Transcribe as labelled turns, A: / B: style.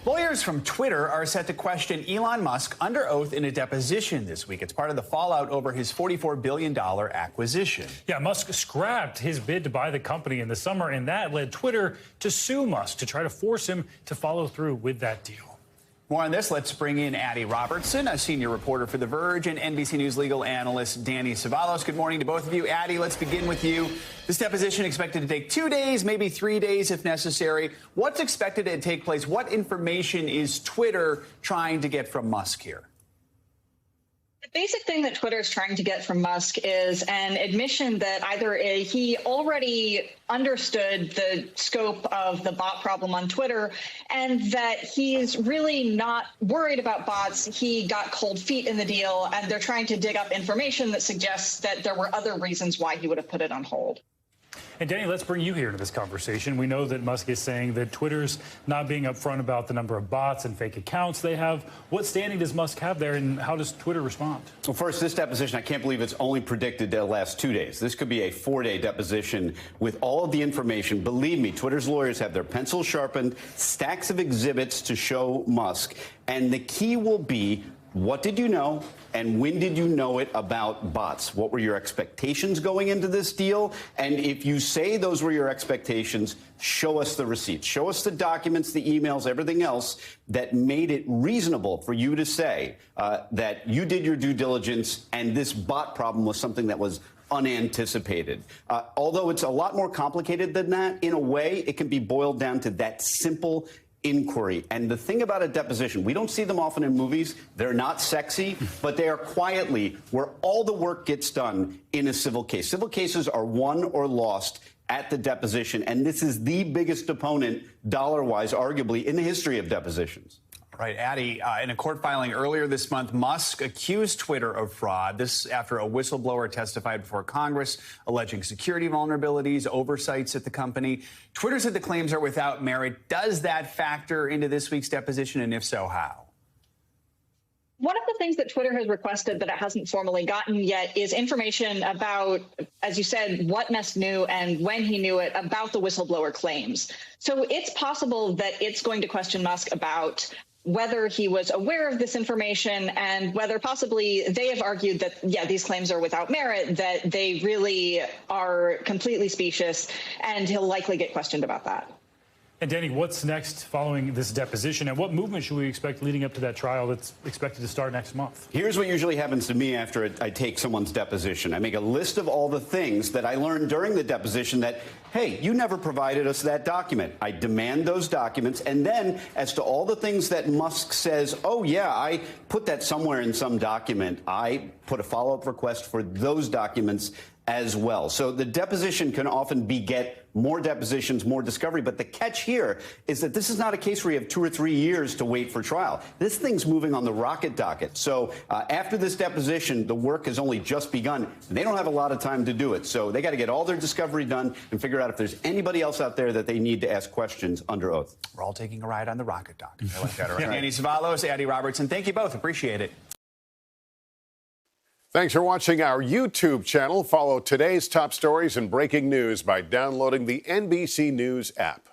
A: Lawyers from Twitter are set to question Elon Musk under oath in a deposition this week. It's part of the fallout over his $44 billion acquisition.
B: Yeah, Musk scrapped his bid to buy the company in the summer, and that led Twitter to sue Musk to try to force him to follow through with that deal.
A: More on this, let's bring in Addie Robertson, a senior reporter for The Verge, and NBC News legal analyst Danny Savalos. Good morning to both of you. Addie, let's begin with you. This deposition expected to take 2 days, maybe 3 days if necessary. What's expected to take place? What information is Twitter trying to get from Musk here?
C: The basic thing that Twitter is trying to get from Musk is an admission that either he already understood the scope of the bot problem on Twitter and that he's really not worried about bots. He got cold feet in the deal, and they're trying to dig up information that suggests that there were other reasons why he would have put it on hold.
B: And Danny, let's bring you here into this conversation. We know that Musk is saying that Twitter's not being upfront about the number of bots and fake accounts they have. What standing does Musk have there, and how does Twitter respond?
D: Well, first, this deposition, I can't believe it's only predicted to last 2 days. This could be a 4-day deposition with all of the information. Believe me, Twitter's lawyers have their pencils sharpened, stacks of exhibits to show Musk. And the key will be, what did you know, and when did you know it about bots? What were your expectations going into this deal? And if you say those were your expectations, show us the receipts. Show us the documents, the emails, everything else that made it reasonable for you to say that you did your due diligence and this bot problem was something that was unanticipated. Although it's a lot more complicated than that, in a way, it can be boiled down to that simple inquiry. And the thing about a deposition, we don't see them often in movies. They're not sexy, but they are quietly where all the work gets done in a civil case. Civil cases are won or lost at the deposition, and this is the biggest opponent, dollar-wise, arguably, in the history of depositions.
A: Right, Addie, in a court filing earlier this month, Musk accused Twitter of fraud. This after a whistleblower testified before Congress alleging security vulnerabilities, oversights at the company. Twitter said the claims are without merit. Does that factor into this week's deposition, and if so, how?
C: One of the things that Twitter has requested that it hasn't formally gotten yet is information about, as you said, what Musk knew and when he knew it about the whistleblower claims. So it's possible that it's going to question Musk about whether he was aware of this information and whether possibly they have argued that, yeah, these claims are without merit, that they really are completely specious, and he'll likely get questioned about that.
B: And Danny, what's next following this deposition, and what movement should we expect leading up to that trial that's expected to start next month?
D: Here's what usually happens to me after I take someone's deposition. I make a list of all the things that I learned during the deposition that, hey, you never provided us that document. I demand those documents. And then as to all the things that Musk says, oh, yeah, I put that somewhere in some document, I put a follow-up request for those documents as well. So the deposition can often beget more depositions, more discovery. But the catch here is that this is not a case where you have 2 or 3 years to wait for trial. This thing's moving on the rocket docket. So after this deposition, the work has only just begun. They don't have a lot of time to do it. So they got to get all their discovery done and figure out if there's anybody else out there that they need to ask questions under oath.
A: We're all taking a ride on the rocket docket. I like that. Right. Danny Savalos, Addie Robertson, thank you both. Appreciate it.
E: Thanks for watching our YouTube channel. Follow today's top stories and breaking news by downloading the NBC News app.